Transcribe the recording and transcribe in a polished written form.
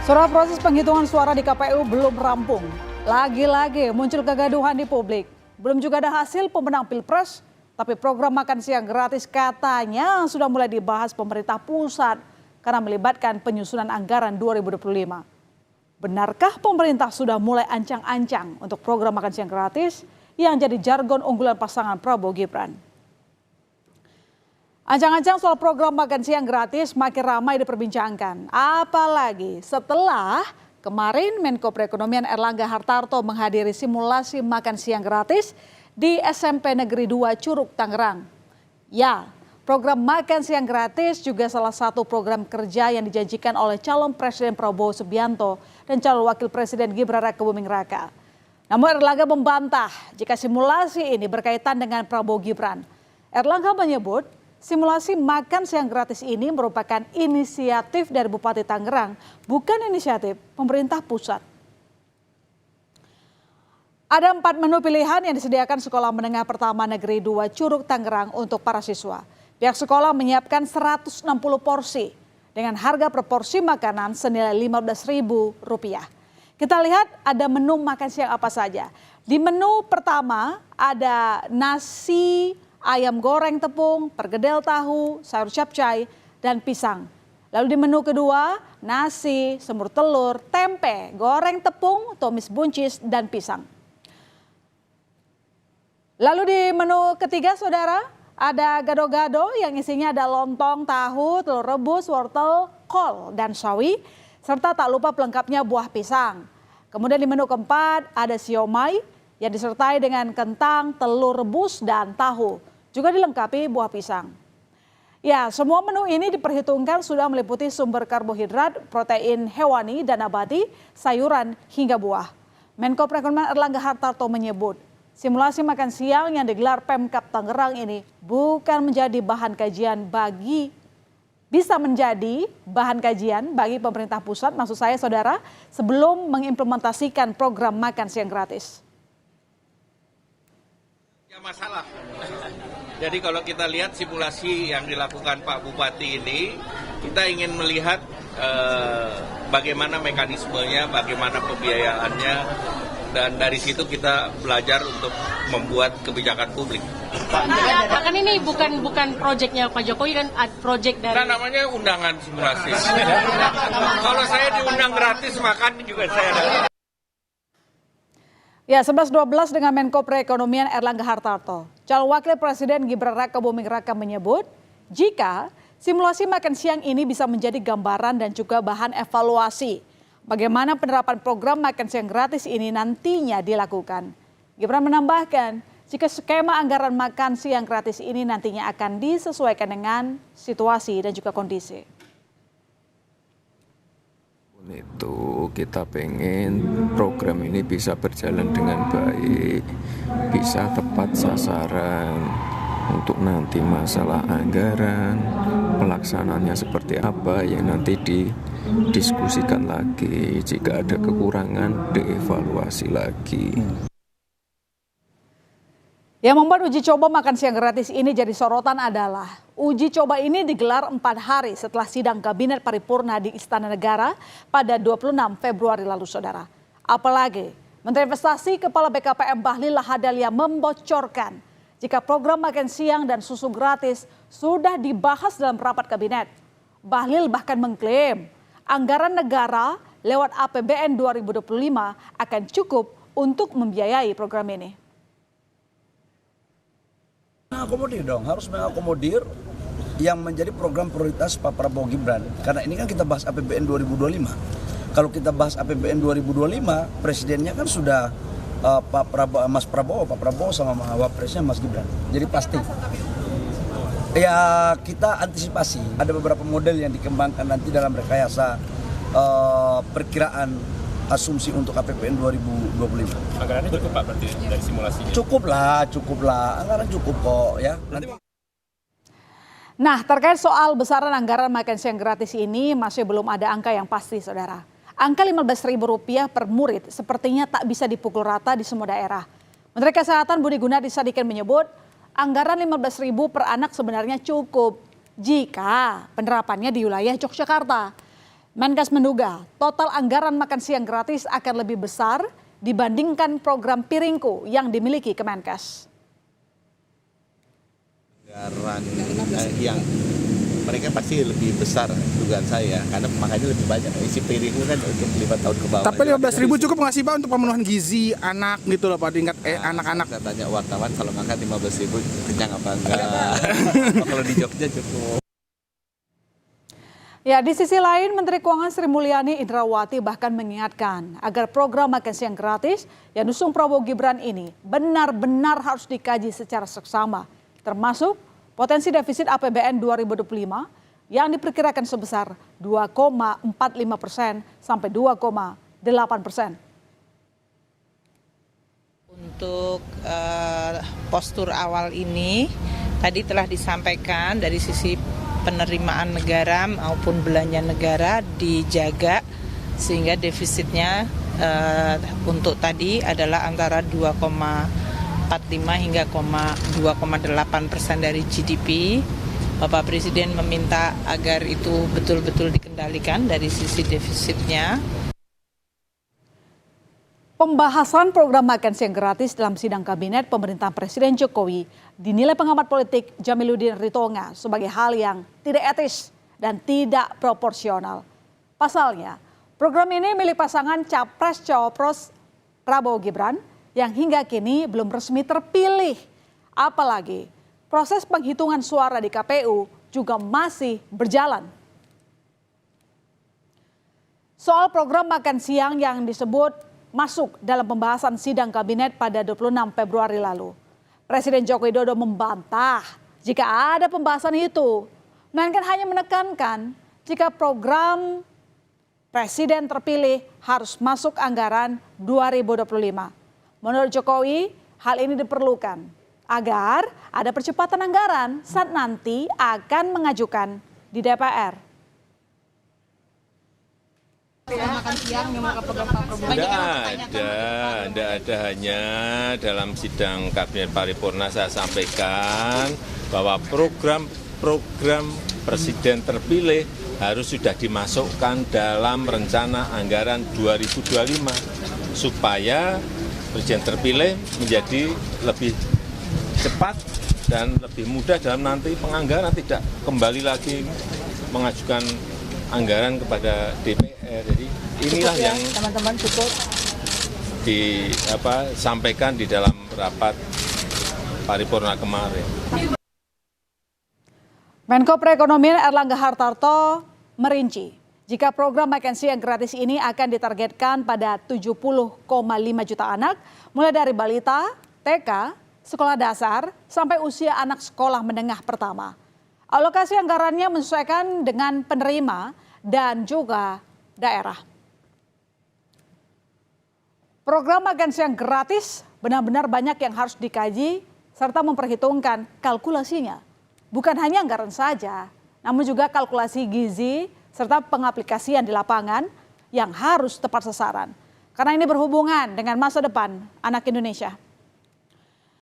Saudara, proses penghitungan suara di KPU belum rampung. Lagi-lagi muncul kegaduhan di publik. Belum juga ada hasil pemenang Pilpres, tapi program makan siang gratis katanya sudah mulai dibahas pemerintah pusat karena melibatkan penyusunan anggaran 2025. Benarkah pemerintah sudah mulai ancang-ancang untuk program makan siang gratis yang jadi jargon unggulan pasangan Prabowo Gibran? Ancang-ancang soal program makan siang gratis makin ramai diperbincangkan. Apalagi setelah kemarin Menko Perekonomian Erlangga Hartarto menghadiri simulasi makan siang gratis di SMP Negeri 2 Curug, Tangerang. Ya, program makan siang gratis juga salah satu program kerja yang dijanjikan oleh calon Presiden Prabowo Subianto dan calon Wakil Presiden Gibran Rakebuming Raka. Namun Erlangga membantah jika simulasi ini berkaitan dengan Prabowo Gibran. Erlangga menyebut simulasi makan siang gratis ini merupakan inisiatif dari Bupati Tangerang, bukan inisiatif pemerintah pusat. Ada 4 menu pilihan yang disediakan Sekolah Menengah Pertama Negeri 2 Curug, Tangerang untuk para siswa. Pihak sekolah menyiapkan 160 porsi dengan harga per porsi makanan senilai Rp15.000. Kita lihat ada menu makan siang apa saja. Di menu pertama ada nasi, ayam goreng tepung, perkedel tahu, sayur capcay, dan pisang. Lalu di menu kedua, nasi, semur telur, tempe, goreng tepung, tumis buncis, dan pisang. Lalu di menu ketiga, saudara, ada gado-gado yang isinya ada lontong, tahu, telur rebus, wortel, kol, dan sawi, serta tak lupa pelengkapnya buah pisang. Kemudian di menu keempat ada siomay yang disertai dengan kentang, telur rebus, dan tahu. Juga dilengkapi buah pisang. Ya, semua menu ini diperhitungkan sudah meliputi sumber karbohidrat, protein hewani dan nabati, sayuran hingga buah. Menko Perekonomian Erlangga Hartarto menyebut, simulasi makan siang yang digelar Pemkab Tangerang ini bisa menjadi bahan kajian bagi pemerintah pusat, maksud saya saudara, sebelum mengimplementasikan program makan siang gratis. Ya, masalah. Jadi kalau kita lihat simulasi yang dilakukan Pak Bupati ini, kita ingin melihat bagaimana mekanismenya, bagaimana pembiayaannya, dan dari situ kita belajar untuk membuat kebijakan publik. Pak, kan ini bukan proyeknya Pak Jokowi, kan proyek dari... Nah, namanya undangan simulasi. Kalau saya diundang gratis, makan juga saya ada. Ya, 11-12 dengan Menko Perekonomian Erlangga Hartarto. Calon Wakil Presiden Gibran Rakebuming Raka menyebut, jika simulasi makan siang ini bisa menjadi gambaran dan juga bahan evaluasi bagaimana penerapan program makan siang gratis ini nantinya dilakukan. Gibran menambahkan, jika skema anggaran makan siang gratis ini nantinya akan disesuaikan dengan situasi dan juga kondisi. Itu kita pengen program ini bisa berjalan dengan baik, bisa tepat sasaran. Untuk nanti masalah anggaran, pelaksanaannya seperti apa yang nanti didiskusikan lagi. Jika ada kekurangan, dievaluasi lagi. Yang membuat uji coba makan siang gratis ini jadi sorotan adalah uji coba ini digelar 4 hari setelah sidang Kabinet Paripurna di Istana Negara pada 26 Februari lalu, saudara. Apalagi Menteri Investasi Kepala BKPM Bahlil Lahadalia membocorkan jika program makan siang dan susu gratis sudah dibahas dalam rapat kabinet. Bahlil bahkan mengklaim anggaran negara lewat APBN 2025 akan cukup untuk membiayai program ini. Mengakomodir dong, harus mengakomodir yang menjadi program prioritas Pak Prabowo Gibran. Karena ini kan kita bahas APBN 2025. Kalau kita bahas APBN 2025, presidennya kan sudah Pak Prabowo sama Wapresnya Mas Gibran. Jadi pasti. Ya kita antisipasi. Ada beberapa model yang dikembangkan nanti dalam rekayasa perkiraan asumsi untuk APBN 2025. Anggarannya cukup Pak berarti dari simulasinya? Cukup lah. Anggaran cukup kok ya. Nah, terkait soal besaran anggaran makan siang gratis ini masih belum ada angka yang pasti, saudara. Angka Rp15.000 per murid sepertinya tak bisa dipukul rata di semua daerah. Menteri Kesehatan Budi Gunadi Sadikin menyebut anggaran Rp15.000 per anak sebenarnya cukup jika penerapannya di wilayah Yogyakarta. Menkes menduga total anggaran makan siang gratis akan lebih besar dibandingkan program Piringku yang dimiliki Kemenkes. Anggaran yang mereka pasti lebih besar dugaan saya karena makanya lebih banyak isi piringnya kan untuk 5 tahun ke bawah. Tapi 15.000 cukup nggak sih Pak untuk pemenuhan gizi anak gitu loh Pak, tingkat anak-anak? Saya tanya wartawan kalau makan 15.000 kenyang apa enggak. Kalau di Jogja cukup. Ya, di sisi lain Menteri Keuangan Sri Mulyani Indrawati bahkan mengingatkan agar program makan siang gratis yang dusung Prabowo Gibran ini benar-benar harus dikaji secara seksama, termasuk potensi defisit APBN 2025 yang diperkirakan sebesar 2,45% sampai 2,8%. Untuk postur awal ini tadi telah disampaikan dari sisi penerimaan negara maupun belanja negara dijaga sehingga defisitnya untuk tadi adalah antara 2,45 hingga 2,8% dari GDP. Bapak Presiden meminta agar itu betul-betul dikendalikan dari sisi defisitnya. Pembahasan program makan siang gratis dalam sidang kabinet pemerintahan Presiden Jokowi dinilai pengamat politik Jamiluddin Ritonga sebagai hal yang tidak etis dan tidak proporsional. Pasalnya, program ini milik pasangan Capres-Cawapres Prabowo Gibran yang hingga kini belum resmi terpilih. Apalagi proses penghitungan suara di KPU juga masih berjalan. Soal program makan siang yang disebut masuk dalam pembahasan sidang kabinet pada 26 Februari lalu, Presiden Joko Widodo membantah jika ada pembahasan itu, melainkan hanya menekankan jika program Presiden terpilih harus masuk anggaran 2025. Menurut Jokowi, hal ini diperlukan agar ada percepatan anggaran saat nanti akan mengajukan di DPR. Tidak ada, hanya dalam sidang kabinet paripurna saya sampaikan bahwa program Presiden terpilih harus sudah dimasukkan dalam rencana anggaran 2025 supaya Presiden terpilih menjadi lebih cepat dan lebih mudah dalam nanti penganggaran, tidak kembali lagi mengajukan anggaran kepada DPR. Jadi inilah yang teman-teman cukup disampaikan di dalam rapat paripurna kemarin. Menko Perekonomian Erlangga Hartarto merinci jika program makan siang gratis ini akan ditargetkan pada 70,5 juta anak mulai dari balita, TK, sekolah dasar, sampai usia anak sekolah menengah pertama. Alokasi anggarannya menyesuaikan dengan penerima dan juga daerah. Program makan siang gratis benar-benar banyak yang harus dikaji serta memperhitungkan kalkulasinya. Bukan hanya anggaran saja, namun juga kalkulasi gizi serta pengaplikasian di lapangan yang harus tepat sasaran. Karena ini berhubungan dengan masa depan anak Indonesia.